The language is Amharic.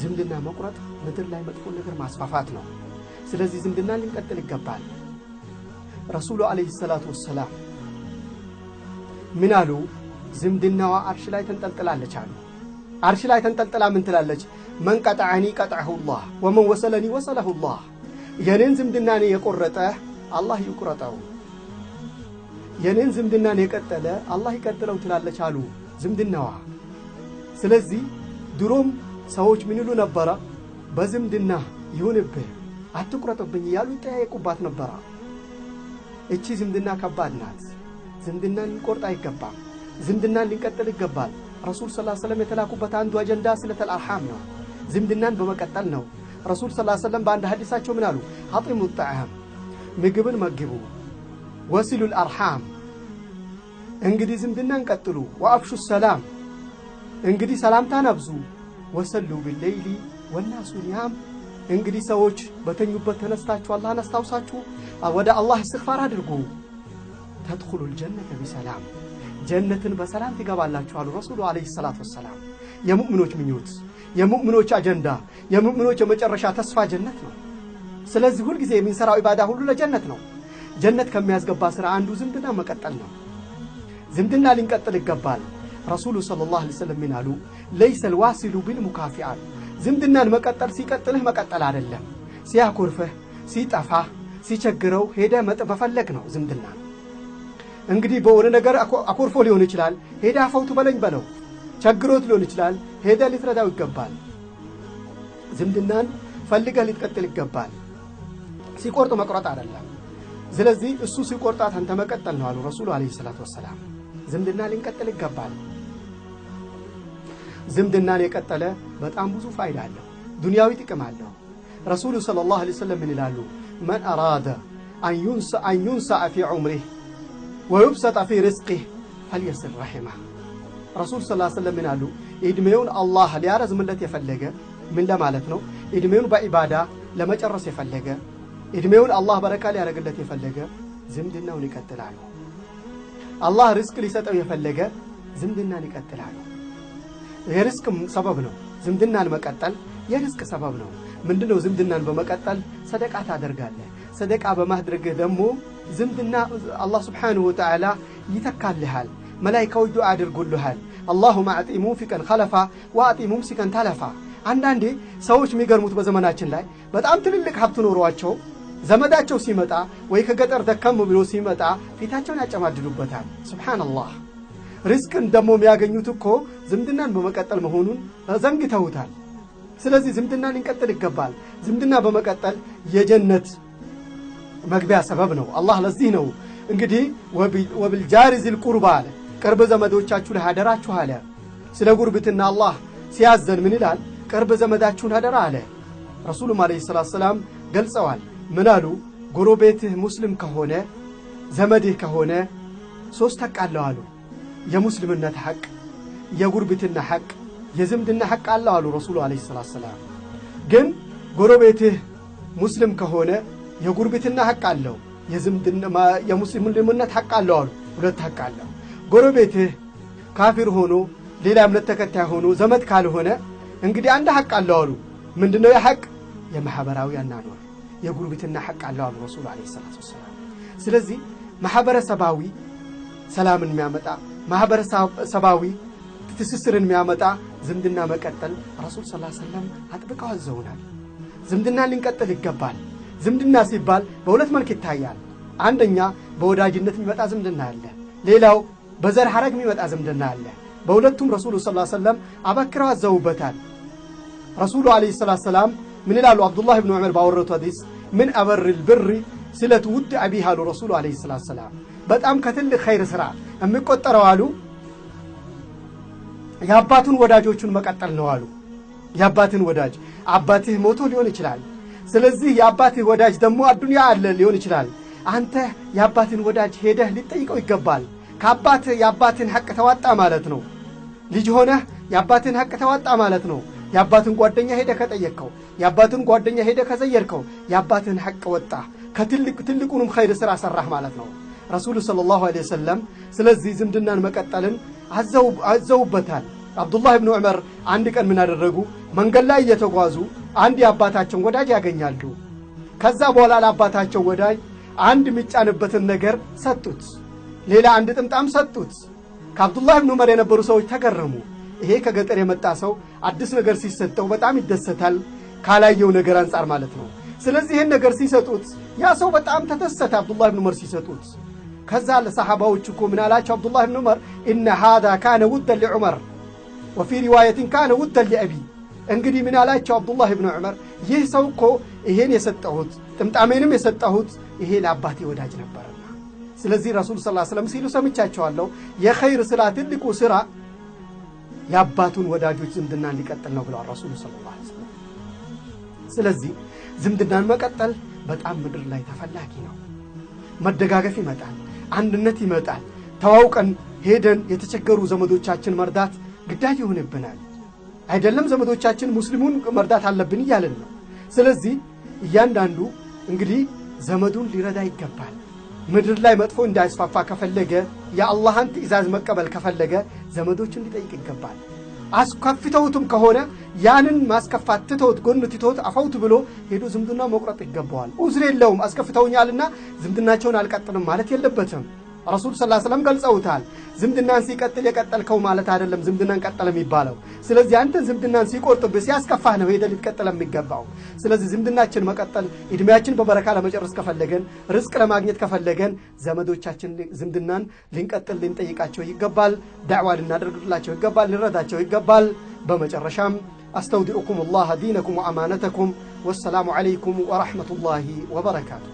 ዝምድና መቁረጥ ምድር ላይ መጥፎ ነገር ማስፋፋት ነው ስለዚህ ዝምድና ሊንቀጥል ይገባል ረሱሉ አለይሂ ሰላቱ ወሰላም ምን አሉ ዝምድናዋ አርሽ ላይ ተንጠልጥላለች አሉ አርሽ ላይ ተንጠልጥላ ምን ትላለች من قطعني قطعه الله ومن وصلني وصله الله የኔን ዝምድናን የቆረጠ አላህ ይቆረጠው የኔን ዝምድናን የቀጠለ አላህ ይቀጥለው ትላለች አሉ ዝምድናዋ ስለዚህ ድሮም ሰዎች ምን ይሉ ነበር በዝምድና ይሁንብህ አትቆረጥብኝ ያሉ ጠያየቁባት ነበር እቺ ዝምድና ከባድ ናት ዝምድናን ሊቆርጥ አይገባም ዝምድናን ሊቀጥል ይገባል ረሱል ሰለላሁ ዐለይሂ ወሰለም የተላኩበት አንዱ አጀንዳ ስለተል አርሃም ነው ዝምድናን በመቀጠል ነው ረሱል ሰለላሁ ዐለይሂ ወሰለም በአንድ ሐዲሳቸው ምን አሉ አጥሙ الطعام ምግብን መግቡ ወሲሉል አርሃም እንግዲህ ዝምድናን ቀጥሉ ወአፍሹ ሰላም እንግዲህ ሰላምታን አብዙ ወሰሉ بالليل والناس نيام እንግዲህ ሰዎች በተኙበት ተነስታችሁ አላህን አስታውሳችሁ ወደ አላህ እስትግፋር አድርጉ تدخلوا الجنة بسلام ጀነትን በሰላም ትገባላችሁ አሉ ረሱሉ አለይሂ ሰላቱ ወሰላም የሙእሚኖች ምኞት የሙእሚኖች አጀንዳ የሙእሚኖች የመጨረሻ ተስፋ ጀነት ነው ስለዚህ ሁሉ ጊዜ የሚንሰራው ኢባዳ ሁሉ ለጀነት ነው ጀነት ከሚያስገባ ስራ አንዱ ዝምድና መቀጠል ነው ዝምድና ሊንቀጥል ይገባል ረሱሉ ሰለላሁ ዐለይሂ ወሰለም ምን አሉ ليس الواصل بالمكافئ ዝምድናን መቀጠል ሲቀጥልህ መቀጠል አይደለም ሲያኮርፈህ ሲጠፋ ሲቸግረው ሄደ መፈለግ ነው ዝምድና እንግዲህ በወረ ነገር አኮርፎ ሊሆን ይችላል ሄዳ አፈውቱ በለኝ በለው ቸግሮት ሊሆን ይችላል ሄዳ ሊትረዳው ይገባል ዝምድናን ፈልገህ ሊትቀጥል ይገባል ሲቆርጥ መቁረጥ አይደለም ስለዚህ እሱ ሲቆርጣት አንተ መቀጠል ነው አሉ ረሱሉ አለይሂ ሰላቱ ወሰለም ዝምድና ሊንቀጥል ይገባል ዝምድናን የቀጠለ በጣም ብዙ ፋይዳ አለው ዱንያዊ ጥቅም አለው ረሱሉ ሰለላሁ ዐለይሂ ወሰለም ምን ይላሉ من أراد أن ينسأ في عمره ويبسط في رزقه فليصل رحمه رسول صلى الله عليه وسلم من قالوا ادميون الله ሊያረዝምለት የፈለገ ምን ለማለት ነው ادميون በኢባዳ ለመጨረስ የፈለገ ادميون الله በረካ ሊያረግለት የፈለገ ዝምድናውን ይቀጥላል الله ሪዝቅ ሊሰጠው የፈለገ ዝምድናን ይቀጥላል የሪዝቅ ሰበብ ነው ዝምድናን መቀጠል የሪዝቅ ሰበብ ነው ምንድነው ዝምድናን በመቀጠል ሰደቃ ታደርጋለህ ሰደቃ በማድረግ ደግሞ ዝምድና አላህ Subhanahu Wa Ta'ala ይተካልሃል መላእክቶች ዱዓ ያደርጉልሃል اللهم اعطي موفقا خلفا واعطي ممسكا تلفا አንዳንዴ ሰዎች የሚገርሙት በዘመናችን ላይ በጣም ትልልቅ ሀብት ኖሯቸው ዘመዳቸው ሲመጣ ወይ ከገጠር ደከም ብሎ ሲመጣ ፊታቸውን ያጨማድዱበታል ሱብሃንአላህ ሪዝቅን ደግሞ የሚያገኙት እኮ ዝምድናን በመቀጠል መሆኑን ዘንግተውታል ስለዚህ ዝምድናን እንቀጥል ይገባል ዝምድና በመቀጠል የጀነት መግቢያ ሰበብ ነው አላህ ለዚህ ነው እንግዲህ ወብልጃሪ ዚል ቁርባ ቅርብ ዘመዶቻችሁ ለሃደራችሁ አለ ስለ ጉርብትና አላህ ሲያዘን ምን ይላል ቅርብ ዘመዳችሁን ሃደራ አለ ረሱሉም አለይሂ ሰላቱ ሰላም ገልጸዋል ምን አሉ ጎረቤትህ ሙስሊም ከሆነ ዘመድህ ከሆነ ሶስት ሐቅ አለው አሉ የሙስሊምነት ሐቅ የጉርብትና ሐቅ የዝምድና ሐቅ አለው አሉ ረሱሉ አለይሂ ሰላቱ ሰላም ግን ጎረቤትህ ሙስሊም ከሆነ የጉርብትና ሐቅ አለው የዝምድና የሙስሊምነት ሐቅ አለው አሉ ሁለት ሐቅ አለው ጎረቤትህ ካፊር ሆኖ ሌላ እምነት ተከታይ ሆኖ ዘመድ ካልሆነ እንግዲህ አንድ ሐቅ አለው አሉ ምንድነው የሐቅ የማህበራዊ አናኗር የጉርብትና ሐቅ አለው አሉ ረሱሉ አለይሂ ሰላቱ ሰላም ስለዚህ ማህበረሰባዊ ሰላምን የሚያመጣ ማህበረሰባዊ ትስስርን የሚያመጣ ዝምድና መቀጠል ረሱል ሰለላሁ ዐለይሂ ወሰለም አጥብቀው አዘውናል ዝምድና ሊንቀጥል ይገባል ዝምድና ሲባል በሁለት መልክ ይታያል አንደኛ በወዳጅነት የሚመጣ ዝምድና አለ ሌላው በዘር ሐረግ የሚመጣ ዝምድና አለ በሁለቱም ረሱሉ ሰለላሁ ዐለይሂ ወሰለም አበክረው አዘውበታል ረሱሉ አለይሂ ሰላቱ ሰላም ምን ይላሉ አብዱላህ ኢብኑ ዑመር ባወረቱ ሐዲስ ምን አበርል ብር ስለቱ ውድ አቢሃ ረሱሉ አለይሂ ሰላቱ ሰላም በጣም ከትልቅ ኸይር ስራ የሚቆጠረው አሉ የአባቱን ወዳጆቹን መቀጠል ነው አሉ የአባትን ወዳጅ አባትህ ሞቶ ሊሆን ይችላል ስለዚህ የአባትህ ወዳጅ ደግሞ አዱንያ አለ ሊሆን ይችላል አንተ የአባትን ወዳጅ ሄደህ ሊጠይቀው ይገባል ከአባትህ የአባትን ሐቅ ተዋጣ ማለት ነው ልጅ ሆነህ የአባትን ሐቅ ተዋጣ ማለት ነው የአባትን ጓደኛ ሄደህ ከጠየቅከው የአባትን ጓደኛ ሄደህ ከዘየርከው የአባትን ሐቅ ወጣ ከትልቁንም ኸይር ስራ ሰራህ ማለት ነው ረሱሉ ሰለላሁ ዐለይሂ ወሰለም ስለዚህ ዝምድናን መቀጠልን አዘውበታል አብዱላህ ኢብኑ ዑመር አንድ ቀን ምን አደረጉ? መንገድ ላይ እየተጓዙ አንድ የአባታቸውን ወዳጅ ያገኛሉ። ከዛ በኋላ ለአባታቸው ወዳጅ አንድ የሚጫንበትን ነገር ሰጡት፣ ሌላ አንድ ጥምጣም ሰጡት። ከአብዱላህ ኢብኑ ዑመር የነበሩ ሰዎች ተገረሙ። ይሄ ከገጠር የመጣ ሰው አዲስ ነገር ሲሰጠው በጣም ይደሰታል፣ ካላየው ነገር አንጻር ማለት ነው። ስለዚህ ይህን ነገር ሲሰጡት ያ ሰው በጣም ተደሰተ አብዱላህ ኢብኑ ዑመር ሲሰጡት። ከዛ ለሰሓባዎች እኮ ምን አላቸው አብዱላህ ኢብኑ ዑመር? ኢነ ሃዛ ካነ ውደን ሊዑመር ወፊ ሪዋየትን ካነ ውደን ሊአቢ። እንግዲህ ምን አላቸው አብዱላህ ኢብኑ ዑመር? ይህ ሰው እኮ ይሄን የሰጠሁት ጥምጣሜንም የሰጠሁት ይሄ ለአባቴ ወዳጅ ነበርና። ስለዚህ ረሱል ሰለላሁ ዐለይሂ ወሰለም ሲሉ ሰምቻቸዋለሁ፣ የኸይር ስራ ትልቁ ስራ የአባቱን ወዳጆች ዝምድና እንዲቀጥል ነው ብለዋል ረሱል ሰለላሁ ዐለይሂ ወሰለም። ስለዚህ ዝምድናን መቀጠል በጣም ምድር ላይ ተፈላጊ ነው። መደጋገፍ ይመጣል፣ አንድነት ይመጣል። ተዋውቀን ሄደን የተቸገሩ ዘመዶቻችን መርዳት ግዳጅ ይሆንብናል። አይደለም ዘመዶቻችን ሙስሊሙን መርዳት አለብን እያለን ነው። ስለዚህ እያንዳንዱ እንግዲህ ዘመዱን ሊረዳ ይገባል። ምድር ላይ መጥፎ እንዳይስፋፋ ከፈለገ የአላህን ትእዛዝ መቀበል ከፈለገ ዘመዶችን ሊጠይቅ ይገባል። አስከፍተውትም ከሆነ ያንን ማስከፋት ትተውት ጎን ትተውት አፈውት ብሎ ሄዶ ዝምድና መቁረጥ ይገባዋል። ኡዝር የለውም አስከፍተውኛልና ዝምድናቸውን አልቀጥልም ማለት የለበትም። ረሱል ሰለላሁ ዐለይሂ ወሰለም ገልጸውታል። ዝምድናን ሲቀጥል የቀጠልከው ማለት አይደለም ዝምድናን ቀጠለ የሚባለው። ስለዚህ አንተን ዝምድናን ሲቆርጥብህ ሲያስከፋህ ነው ሄደ ሊቀጥል የሚገባው። ስለዚህ ዝምድናችን መቀጠል እድሜያችን በበረካ ለመጨረስ ከፈለገን ርዝቅ ለማግኘት ከፈለገን ዘመዶቻችን ዝምድናን ልንቀጥል ልንጠይቃቸው ይገባል። ዳዕዋ ልናደርግላቸው ይገባል፣ ልንረዳቸው ይገባል። በመጨረሻም አስተውዲኡኩም الله دينكم وأمانتكم والسلام عليكم ورحمة الله وبركاته